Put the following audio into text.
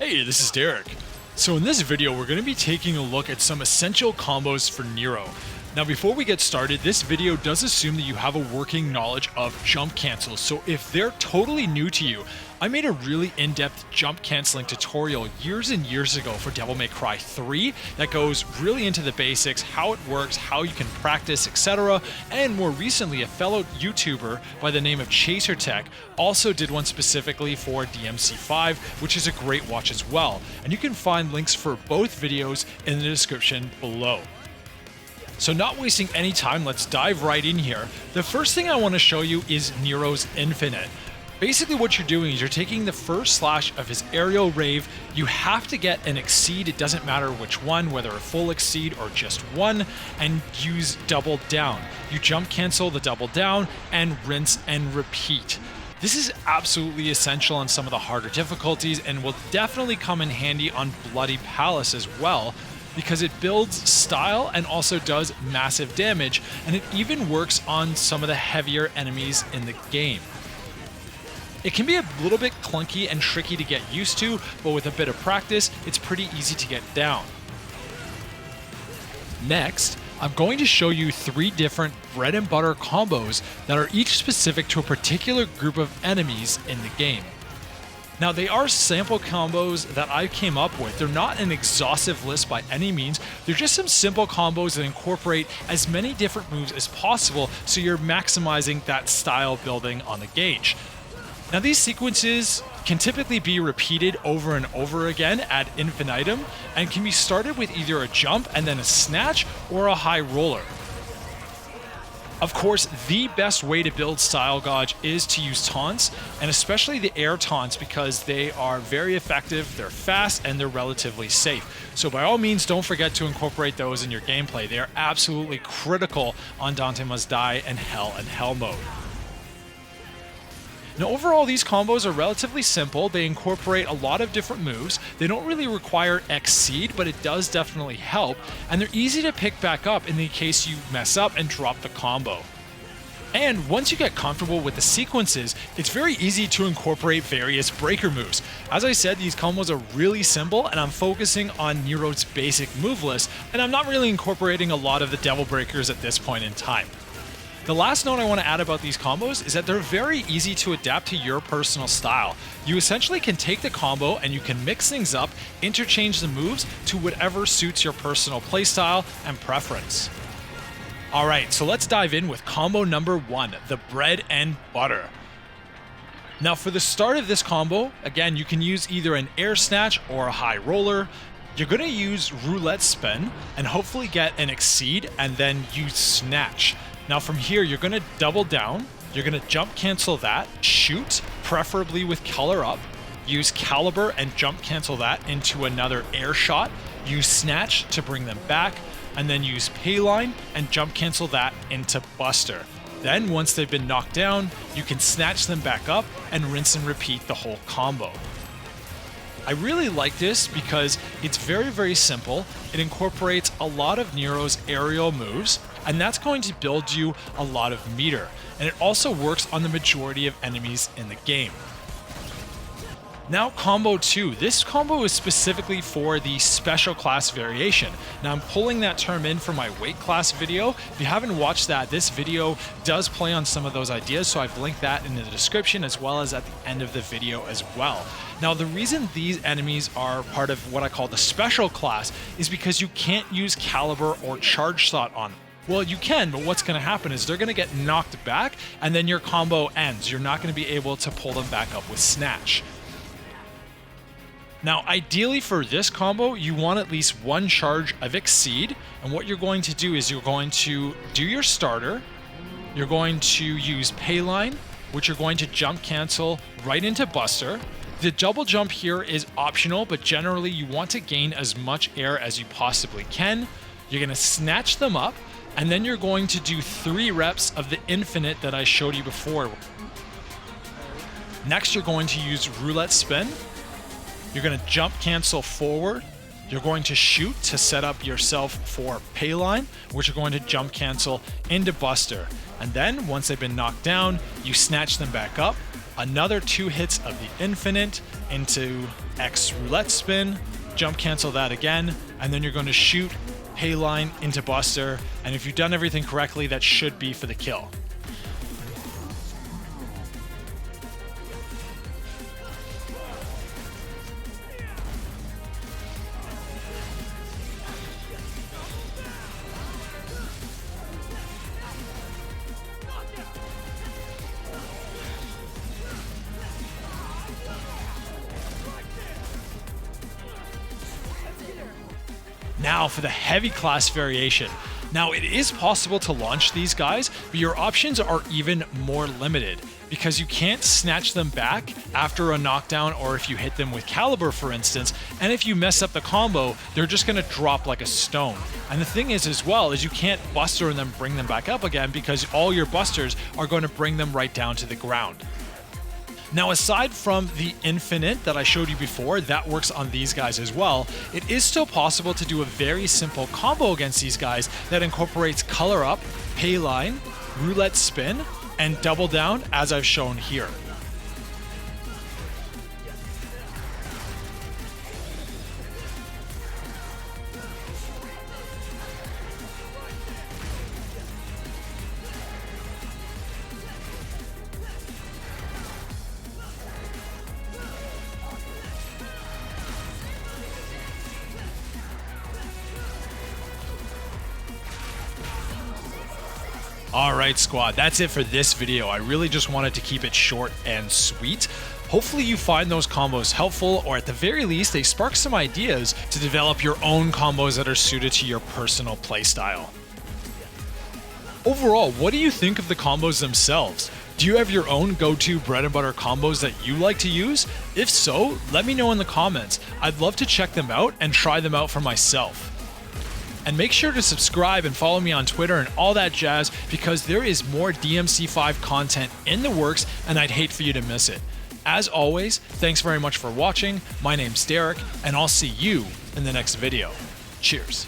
Hey, this is Derek. So in this video, we're going to be taking a look at some essential combos for Nero. Now before we get started, this video does assume that you have a working knowledge of jump cancels, so if they're totally new to you, I made a really in-depth jump canceling tutorial years and years ago for Devil May Cry 3 that goes really into the basics, how it works, how you can practice, etc. And more recently, a fellow YouTuber by the name of Chaser Tech also did one specifically for DMC5, which is a great watch as well. And you can find links for both videos in the description below. So not wasting any time, let's dive right in here. The first thing I want to show you is Nero's Infinite. Basically what you're doing is you're taking the first slash of his aerial rave. You have to get an exceed, it doesn't matter which one, whether a full exceed or just one, and use double down. You jump cancel the double down and rinse and repeat. This is absolutely essential on some of the harder difficulties and will definitely come in handy on Bloody Palace as well, because it builds style and also does massive damage, and it even works on some of the heavier enemies in the game. It can be a little bit clunky and tricky to get used to, but with a bit of practice, it's pretty easy to get down. Next, I'm going to show you 3 different bread and butter combos that are each specific to a particular group of enemies in the game. Now, they are sample combos that I came up with. They're not an exhaustive list by any means. They're just some simple combos that incorporate as many different moves as possible, so you're maximizing that style building on the gauge. Now, these sequences can typically be repeated over and over again ad infinitum and can be started with either a jump and then a snatch or a high roller. Of course, the best way to build style gauge is to use taunts, and especially the air taunts, because they are very effective, they're fast, and they're relatively safe. So by all means, don't forget to incorporate those in your gameplay. They are absolutely critical on Dante Must Die and Hell mode. Now overall, these combos are relatively simple. They incorporate a lot of different moves. They don't really require exceed, but it does definitely help, and they're easy to pick back up in the case you mess up and drop the combo. And once you get comfortable with the sequences, it's very easy to incorporate various breaker moves. As I said, these combos are really simple, and I'm focusing on Nero's basic move list, and I'm not really incorporating a lot of the devil breakers at this point in time. The last note I want to add about these combos is that they're very easy to adapt to your personal style. You essentially can take the combo and you can mix things up, interchange the moves to whatever suits your personal playstyle and preference. Alright, so let's dive in with combo number 1, the bread and butter. Now for the start of this combo, again, you can use either an air snatch or a high roller. You're going to use roulette spin and hopefully get an exceed and then use snatch. Now from here, you're going to double down, you're going to jump cancel that, shoot, preferably with color up, use caliber and jump cancel that into another air shot, use snatch to bring them back, and then use payline and jump cancel that into buster. Then once they've been knocked down, you can snatch them back up and rinse and repeat the whole combo. I really like this because it's very, very simple. It incorporates a lot of Nero's aerial moves, and that's going to build you a lot of meter. And it also works on the majority of enemies in the game. Now combo 2. This combo is specifically for the special class variation. Now I'm pulling that term in from my weight class video. If you haven't watched that, this video does play on some of those ideas, so I've linked that in the description as well as at the end of the video as well. Now the reason these enemies are part of what I call the special class is because you can't use caliber or charge shot on them. Well, you can, but what's going to happen is they're going to get knocked back and then your combo ends. You're not going to be able to pull them back up with snatch. Now, ideally for this combo, you want at least one charge of exceed, and what you're going to do is you're going to do your starter, you're going to use payline, which you're going to jump cancel right into buster. The double jump here is optional, but generally you want to gain as much air as you possibly can. You're going to snatch them up, and then you're going to do 3 reps of the infinite that I showed you before. Next, you're going to use roulette spin. You're going to jump cancel forward. You're going to shoot to set up yourself for payline, which you're going to jump cancel into buster. And then once they've been knocked down, you snatch them back up. Another 2 hits of the infinite into X roulette spin, jump cancel that again, and then you're going to shoot pay line into Buster, and if you've done everything correctly, that should be for the kill. Now for the heavy class variation. Now it is possible to launch these guys, but your options are even more limited because you can't snatch them back after a knockdown or if you hit them with caliber, for instance, and if you mess up the combo, they're just gonna drop like a stone. And the thing is as well is you can't buster and then bring them back up again because all your busters are going to bring them right down to the ground. Now, aside from the infinite that I showed you before, that works on these guys as well, it is still possible to do a very simple combo against these guys that incorporates color up, pay line, roulette spin, and double down as I've shown here. Alright squad, that's it for this video. I really just wanted to keep it short and sweet. Hopefully you find those combos helpful, or at the very least they spark some ideas to develop your own combos that are suited to your personal playstyle. Overall, what do you think of the combos themselves? Do you have your own go-to bread and butter combos that you like to use? If so, let me know in the comments. I'd love to check them out and try them out for myself. And make sure to subscribe and follow me on Twitter and all that jazz because there is more DMC5 content in the works and I'd hate for you to miss it. As always, thanks very much for watching. My name's Derek and I'll see you in the next video. Cheers.